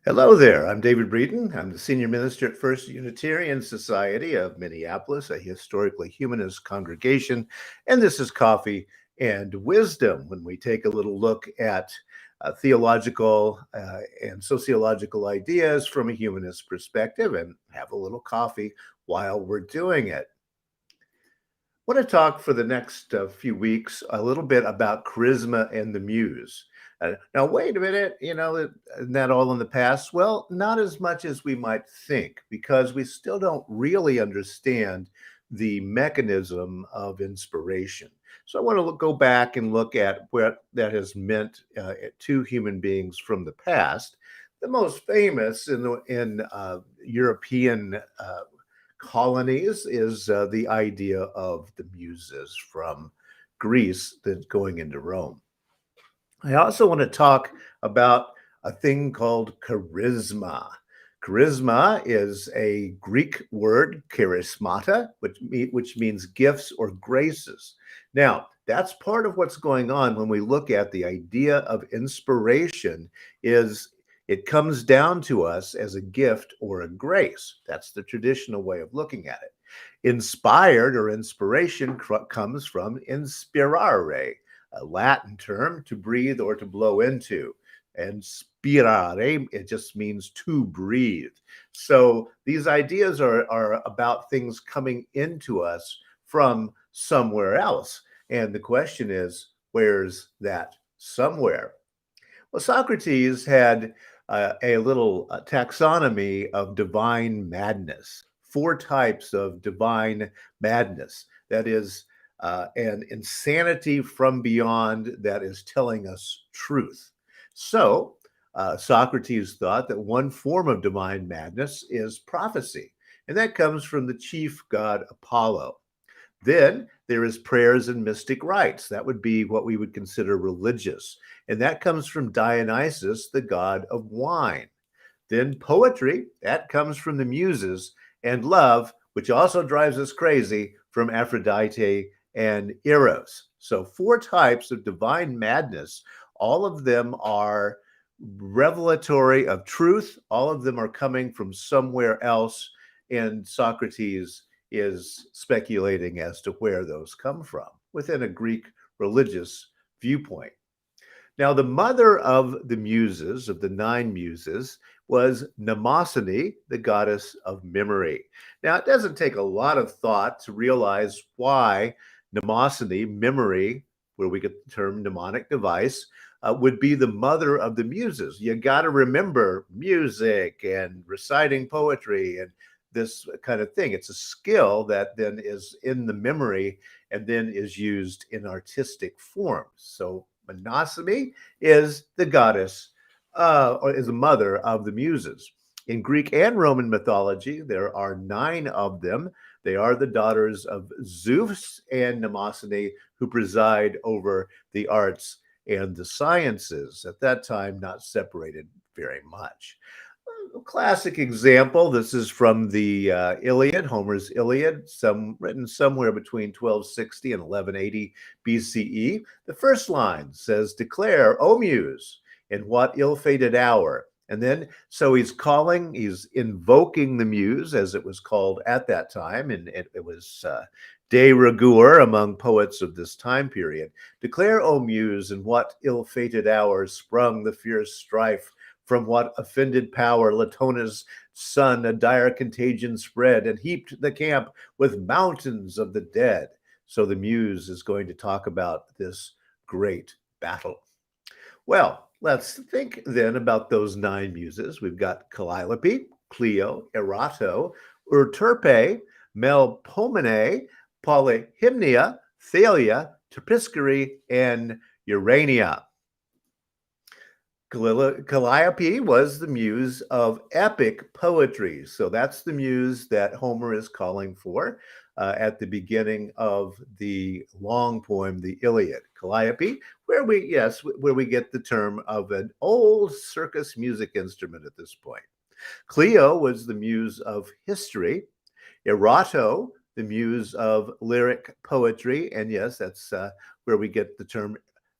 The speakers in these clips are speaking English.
Hello there. I'm David Breeden. I'm the senior minister at First Unitarian Society of Minneapolis, a historically humanist congregation. And this is Coffee and Wisdom, when we take a little look at theological and sociological ideas from a humanist perspective and have a little coffee while we're doing it. I want to talk for the next few weeks a little bit about charisma and the muse. Now, wait a minute, isn't that all in the past? Well, not as much as we might think, because we still don't really understand the mechanism of inspiration. So I want to go back and look at what that has meant to human beings from the past. The most famous in European colonies is the idea of the Muses from Greece that's going into Rome. I also want to talk about a thing called charisma. Charisma is a Greek word, charismata, which means gifts or graces. Now, that's part of what's going on when we look at the idea of inspiration is it comes down to us as a gift or a grace. That's the traditional way of looking at it. Inspired or inspiration comes from inspirare, a Latin term to breathe or to blow into. And spirare, it just means to breathe. So these ideas are about things coming into us from somewhere else. And the question is, where's that somewhere? Well, Socrates had a little taxonomy of divine madness, four types of divine madness. That is, an insanity from beyond that is telling us truth. So, Socrates thought that one form of divine madness is prophecy, and that comes from the chief god Apollo. Then there is prayers and mystic rites. That would be what we would consider religious. And that comes from Dionysus, the god of wine. Then poetry, that comes from the Muses. And love, which also drives us crazy, from Aphrodite and Eros. So, four types of divine madness. All of them are revelatory of truth. All of them are coming from somewhere else. And Socrates is speculating as to where those come from within a Greek religious viewpoint. Now, the mother of the muses, of the nine muses, was Nemocity, the goddess of memory. Now, it doesn't take a lot of thought to realize why Nemocity, memory, where we get the term mnemonic device, would be the mother of the muses. You got to remember music and reciting poetry and this kind of thing. It's a skill that then is in the memory and then is used in artistic forms. So Mnemosyne is the goddess or is the mother of the muses. In Greek and Roman mythology, there are nine of them. They are the daughters of Zeus and Mnemosyne, who preside over the arts and the sciences, at that time not separated very much. A classic example, this is from the Iliad, Homer's Iliad, written somewhere between 1260 and 1180 BCE. The first line says, "Declare, O Muse, in what ill-fated hour." And then, so he's invoking the muse, as it was called at that time, and it was de rigueur among poets of this time period. "Declare, O Muse, in what ill-fated hour sprung the fierce strife, from what offended power Latona's son a dire contagion spread and heaped the camp with mountains of the dead." So the muse is going to talk about this great battle. Well, let's think then about those nine muses. We've got Calliope, Clio, Erato, Euterpe, Melpomene, Polyhymnia, Thalia, Terpsichore, and Urania. Calliope was the muse of epic poetry. So that's the muse that Homer is calling for at the beginning of the long poem, the Iliad. Calliope, where we get the term of an old circus music instrument at this point. Clio was the muse of history. Erato, the muse of lyric poetry. And yes, that's where we get the term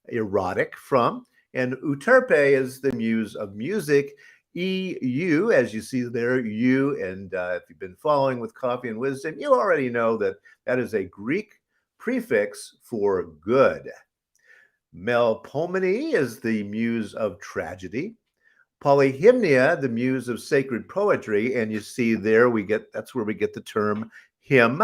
erotic from. And Euterpe is the muse of music, EU, as you see there, you, and if you've been following with Coffee and Wisdom, you already know that that is a Greek prefix for good. Melpomene is the muse of tragedy. Polyhymnia, the muse of sacred poetry, and you see there that's where we get the term hymn.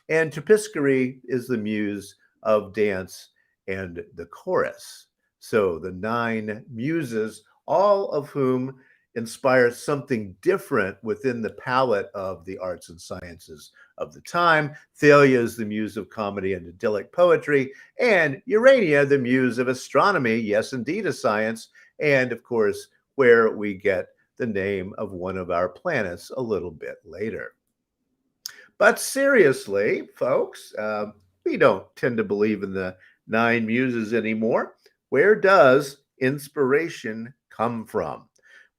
And Terpsichore is the muse of dance and the chorus. So the 9 muses, all of whom inspire something different within the palette of the arts and sciences of the time. Thalia is the muse of comedy and idyllic poetry, and Urania, the muse of astronomy, yes, indeed, a science, and of course, where we get the name of one of our planets a little bit later. But seriously, folks, we don't tend to believe in the 9 muses anymore. Where does inspiration come from?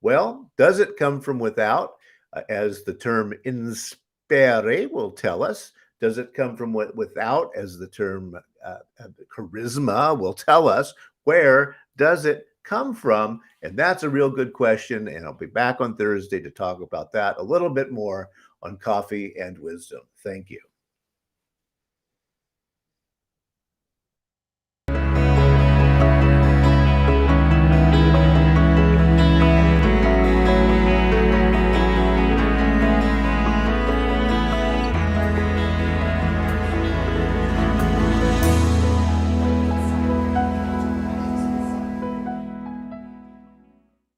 Well, does it come from without, as the term inspire will tell us? Does it come from without, as the term charisma will tell us? Where does it come from? And that's a real good question. And I'll be back on Thursday to talk about that a little bit more on Coffee and Wisdom. Thank you.